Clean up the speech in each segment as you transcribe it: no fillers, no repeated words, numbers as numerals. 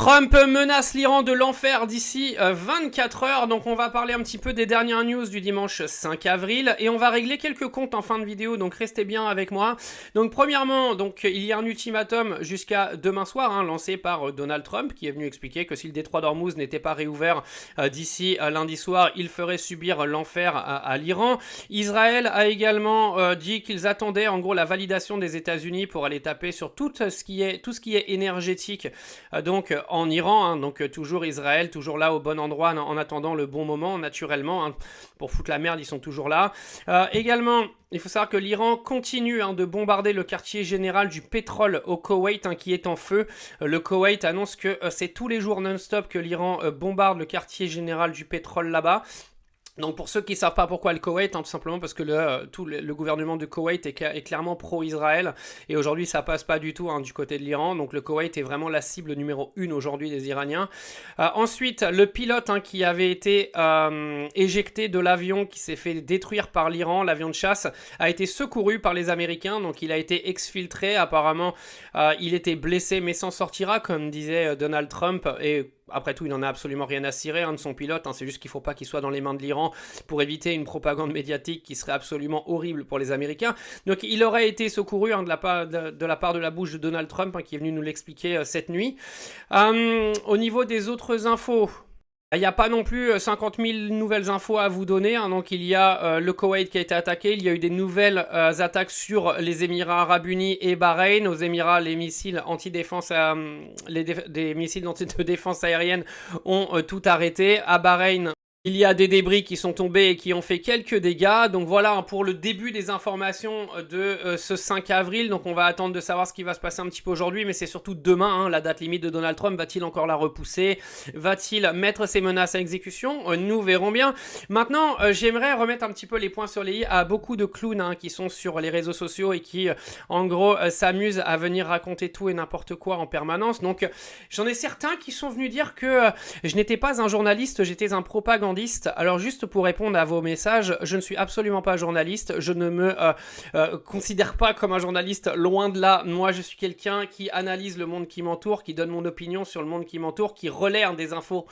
Trump menace l'Iran de l'enfer d'ici 24 heures, donc on va parler un petit peu des dernières news du dimanche 5 avril et on va régler quelques comptes en fin de vidéo, donc restez bien avec moi. Donc premièrement, il y a un ultimatum jusqu'à demain soir lancé par Donald Trump qui est venu expliquer que si le détroit d'Ormuz n'était pas réouvert d'ici lundi soir, il ferait subir l'enfer à l'Iran. Israël a également dit qu'ils attendaient en gros la validation des États-Unis pour aller taper sur tout ce qui est énergétique, donc en Iran, donc toujours Israël, toujours là au bon endroit en attendant le bon moment, naturellement, pour foutre la merde, ils sont toujours là. Également, il faut savoir que l'Iran continue de bombarder le quartier général du pétrole au Koweït qui est en feu. Le Koweït annonce que c'est tous les jours non-stop que l'Iran bombarde le quartier général du pétrole là-bas. Donc pour ceux qui ne savent pas pourquoi le Koweït, tout simplement parce que le gouvernement du Koweït est clairement pro-Israël et aujourd'hui ça passe pas du tout du côté de l'Iran, donc le Koweït est vraiment la cible numéro 1 aujourd'hui des Iraniens. Ensuite, le pilote qui avait été éjecté de l'avion qui s'est fait détruire par l'Iran, l'avion de chasse, a été secouru par les Américains, donc il a été exfiltré, apparemment il était blessé mais s'en sortira comme disait Donald Trump et... Après tout, il n'en a absolument rien à cirer de son pilote, c'est juste qu'il ne faut pas qu'il soit dans les mains de l'Iran pour éviter une propagande médiatique qui serait absolument horrible pour les Américains. Donc il aurait été secouru de la part de la bouche de Donald Trump qui est venu nous l'expliquer cette nuit. Au niveau des autres infos... Il n'y a pas non plus 50 000 nouvelles infos à vous donner, donc il y a le Koweït qui a été attaqué, il y a eu des nouvelles attaques sur les Émirats Arabes Unis et Bahreïn. Aux Émirats, les missiles anti-défense, des missiles de défense aérienne ont tout arrêté. À Bahreïn, il y a des débris qui sont tombés et qui ont fait quelques dégâts. Donc voilà pour le début des informations de ce 5 avril. Donc on va attendre de savoir ce qui va se passer un petit peu aujourd'hui. Mais c'est surtout demain, la date limite de Donald Trump. Va-t-il encore la repousser? Va-t-il mettre ses menaces à exécution? Nous verrons bien. Maintenant, j'aimerais remettre un petit peu les points sur les i à beaucoup de clowns qui sont sur les réseaux sociaux et qui, en gros, s'amusent à venir raconter tout et n'importe quoi en permanence. Donc j'en ai certains qui sont venus dire que je n'étais pas un journaliste, j'étais un propagandiste. Alors juste pour répondre à vos messages, je ne suis absolument pas journaliste, je ne me considère pas comme un journaliste, loin de là. Moi je suis quelqu'un qui analyse le monde qui m'entoure, qui donne mon opinion sur le monde qui m'entoure, qui relaie des infos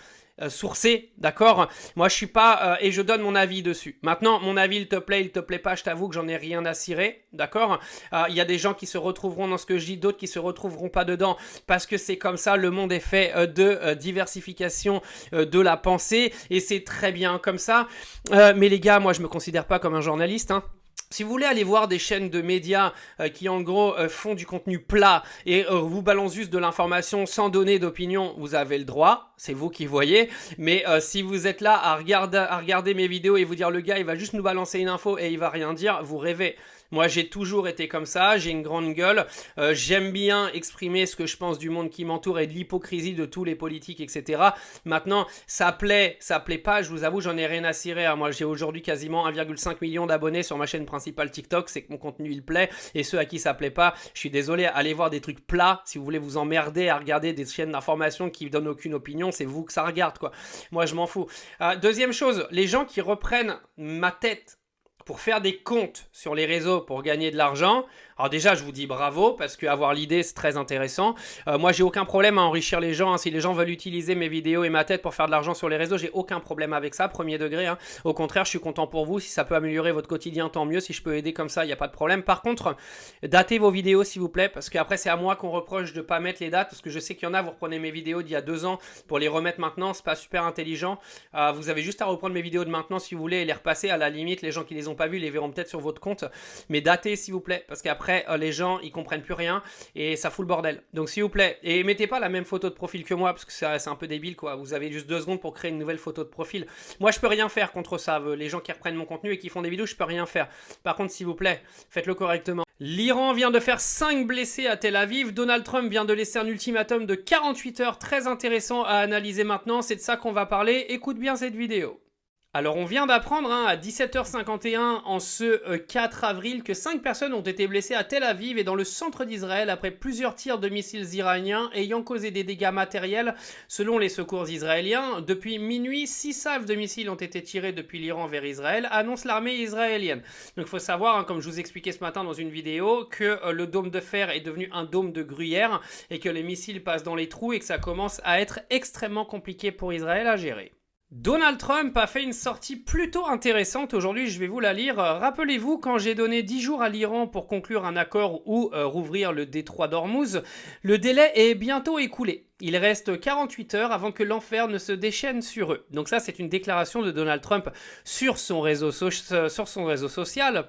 sourcé, d'accord? Moi je suis pas et je donne mon avis dessus. Maintenant mon avis il te plaît pas, je t'avoue que j'en ai rien à cirer, d'accord? Il y a des gens qui se retrouveront dans ce que je dis, d'autres qui se retrouveront pas dedans parce que c'est comme ça, le monde est fait de diversification de la pensée et c'est très bien comme ça. Mais les gars, moi je me considère pas comme un journaliste, Si vous voulez aller voir des chaînes de médias qui en gros font du contenu plat et vous balancent juste de l'information sans donner d'opinion, vous avez le droit, c'est vous qui voyez. Mais si vous êtes là à regarder mes vidéos et vous dire le gars il va juste nous balancer une info et il va rien dire, vous rêvez. Moi j'ai toujours été comme ça, j'ai une grande gueule, j'aime bien exprimer ce que je pense du monde qui m'entoure et de l'hypocrisie de tous les politiques, etc. Maintenant, ça plaît pas, je vous avoue, j'en ai rien à cirer. Moi j'ai aujourd'hui quasiment 1,5 million d'abonnés sur ma chaîne principale TikTok, c'est que mon contenu il plaît, et ceux à qui ça plaît pas, je suis désolé, allez voir des trucs plats, si vous voulez vous emmerder à regarder des chaînes d'information qui donnent aucune opinion, c'est vous que ça regarde quoi. Moi je m'en fous. Deuxième chose, les gens qui reprennent ma tête pour faire des comptes sur les réseaux pour gagner de l'argent, alors déjà je vous dis bravo parce qu'avoir l'idée c'est très intéressant. Moi j'ai aucun problème à enrichir les gens, si les gens veulent utiliser mes vidéos et ma tête pour faire de l'argent sur les réseaux, j'ai aucun problème avec ça, premier degré. Au contraire je suis content pour vous, si ça peut améliorer votre quotidien tant mieux, si je peux aider comme ça il n'y a pas de problème. Par contre, datez vos vidéos s'il vous plaît, parce qu'après c'est à moi qu'on reproche de ne pas mettre les dates, parce que je sais qu'il y en a, vous reprenez mes vidéos d'il y a 2 ans pour les remettre maintenant, c'est pas super intelligent. Vous avez juste à reprendre mes vidéos de maintenant si vous voulez et les repasser, à la limite les gens qui les ont pas vus les verront peut-être sur votre compte, mais datez s'il vous plaît, parce qu'après les gens ils comprennent plus rien et ça fout le bordel. Donc s'il vous plaît, et mettez pas la même photo de profil que moi parce que c'est un peu débile quoi, vous avez juste 2 secondes pour créer une nouvelle photo de profil. Moi je peux rien faire contre ça, les gens qui reprennent mon contenu et qui font des vidéos je peux rien faire. Par contre s'il vous plaît, faites-le correctement. L'Iran vient de faire 5 blessés à Tel Aviv, Donald Trump vient de laisser un ultimatum de 48 heures très intéressant à analyser maintenant, c'est de ça qu'on va parler, écoute bien cette vidéo. Alors on vient d'apprendre à 17h51 en ce 4 avril que 5 personnes ont été blessées à Tel Aviv et dans le centre d'Israël après plusieurs tirs de missiles iraniens ayant causé des dégâts matériels selon les secours israéliens. Depuis minuit, 6 salves de missiles ont été tirées depuis l'Iran vers Israël, annonce l'armée israélienne. Donc il faut savoir, comme je vous expliquais ce matin dans une vidéo, que le dôme de fer est devenu un dôme de gruyère et que les missiles passent dans les trous et que ça commence à être extrêmement compliqué pour Israël à gérer. Donald Trump a fait une sortie plutôt intéressante aujourd'hui, je vais vous la lire. Rappelez-vous, quand j'ai donné 10 jours à l'Iran pour conclure un accord ou rouvrir le détroit d'Ormuz, le délai est bientôt écoulé. Il reste 48 heures avant que l'enfer ne se déchaîne sur eux. Donc ça, c'est une déclaration de Donald Trump sur son réseau social.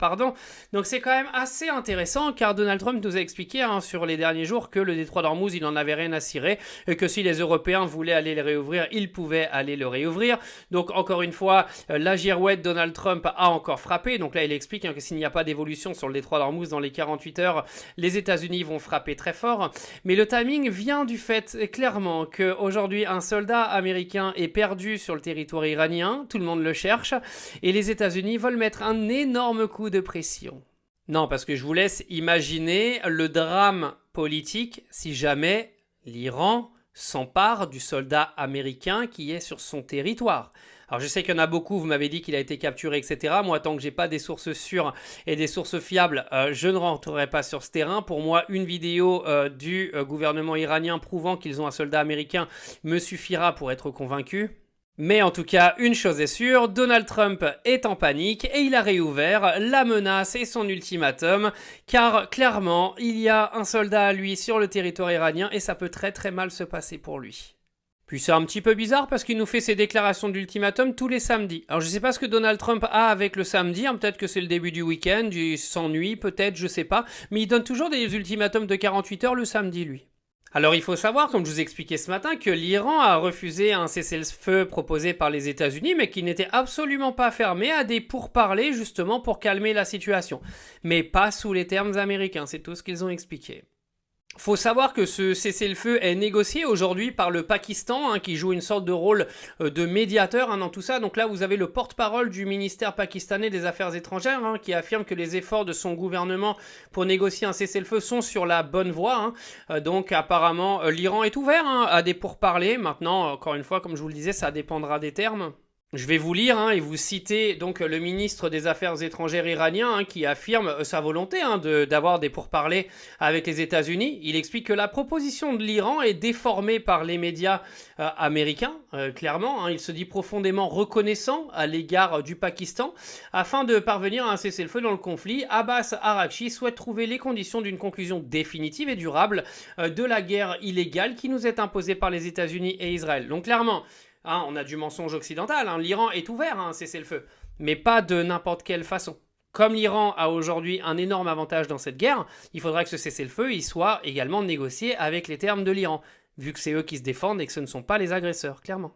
Donc c'est quand même assez intéressant car Donald Trump nous a expliqué sur les derniers jours que le détroit d'Ormuz, il n'en avait rien à cirer et que si les Européens voulaient aller le réouvrir, ils pouvaient aller le réouvrir. Donc encore une fois, la girouette Donald Trump a encore frappé. Donc là, il explique que s'il n'y a pas d'évolution sur le détroit d'Ormuz dans les 48 heures, les États-Unis vont frapper très fort. Mais le timing vient du fait clairement qu'aujourd'hui un soldat américain est perdu sur le territoire iranien, tout le monde le cherche, et les États-Unis veulent mettre un énorme coup de pression. Non, parce que je vous laisse imaginer le drame politique si jamais l'Iran s'empare du soldat américain qui est sur son territoire. Alors je sais qu'il y en a beaucoup, vous m'avez dit qu'il a été capturé, etc. Moi, tant que j'ai pas des sources sûres et des sources fiables, je ne rentrerai pas sur ce terrain. Pour moi, une vidéo du gouvernement iranien prouvant qu'ils ont un soldat américain me suffira pour être convaincu. Mais en tout cas, une chose est sûre, Donald Trump est en panique et il a réouvert la menace et son ultimatum, car clairement, il y a un soldat à lui sur le territoire iranien et ça peut très très mal se passer pour lui. Puis c'est un petit peu bizarre parce qu'il nous fait ses déclarations d'ultimatum tous les samedis. Alors je sais pas ce que Donald Trump a avec le samedi, peut-être que c'est le début du week-end, il s'ennuie peut-être, je sais pas, mais il donne toujours des ultimatums de 48 heures le samedi lui. Alors il faut savoir, comme je vous expliquais ce matin, que l'Iran a refusé un cessez-le-feu proposé par les États-Unis, mais qui n'était absolument pas fermé à des pourparlers justement pour calmer la situation. Mais pas sous les termes américains, c'est tout ce qu'ils ont expliqué. Faut savoir que ce cessez-le-feu est négocié aujourd'hui par le Pakistan, qui joue une sorte de rôle de médiateur dans tout ça. Donc là, vous avez le porte-parole du ministère pakistanais des Affaires étrangères qui affirme que les efforts de son gouvernement pour négocier un cessez-le-feu sont sur la bonne voie. Donc apparemment, l'Iran est ouvert à des pourparlers. Maintenant, encore une fois, comme je vous le disais, ça dépendra des termes. Je vais vous lire et vous citer donc le ministre des Affaires étrangères iranien qui affirme sa volonté d'avoir des pourparlers avec les États-Unis. Il explique que la proposition de l'Iran est déformée par les médias américains, clairement. Il se dit profondément reconnaissant à l'égard du Pakistan. Afin de parvenir à un cessez-le-feu dans le conflit, Abbas Araghchi souhaite trouver les conditions d'une conclusion définitive et durable de la guerre illégale qui nous est imposée par les États-Unis et Israël. Donc clairement, on a du mensonge occidental, l'Iran est ouvert à un cessez-le-feu, mais pas de n'importe quelle façon. Comme l'Iran a aujourd'hui un énorme avantage dans cette guerre, il faudra que ce cessez-le-feu il soit également négocié avec les termes de l'Iran, vu que c'est eux qui se défendent et que ce ne sont pas les agresseurs, clairement.